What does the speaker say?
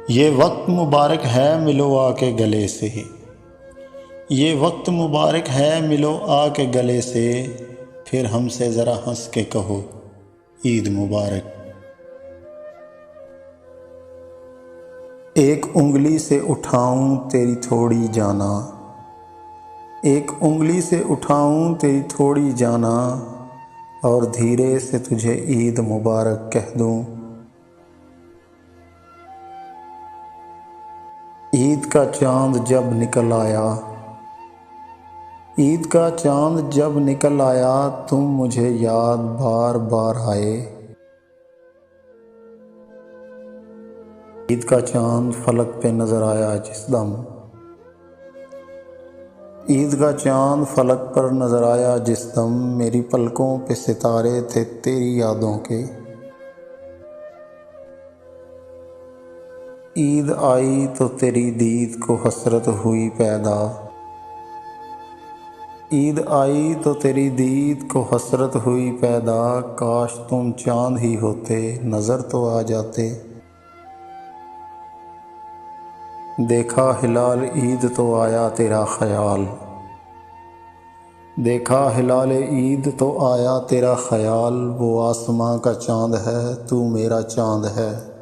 ये वक्त मुबारक है मिलो आके गले से, ये वक्त मुबारक है मिलो आके गले से, फिर हमसे ज़रा हंस के कहो ईद मुबारक। एक उंगली से उठाऊं तेरी थोड़ी जाना, एक उंगली से उठाऊं तेरी थोड़ी जाना, और धीरे से तुझे ईद मुबारक कह दूं। ईद का चाँद जब निकल आया, ईद का चाँद जब निकल आया, तुम मुझे याद बार बार आए। ईद का चाँद फलक पे नज़र आया जिस दम, ईद का चाँद फलक पर नज़र आया जिस दम, मेरी पलकों पे सितारे थे तेरी यादों के। ईद आई तो तेरी दीद को हसरत हुई पैदा, ईद आई तो तेरी दीद को हसरत हुई पैदा, काश तुम चाँद ही होते नज़र तो आ जाते। देखा हिलाल ईद तो आया तेरा ख्याल, देखा हिलाल ईद तो आया तेरा ख्याल, वो आसमां का चाँद है तू मेरा चाँद है।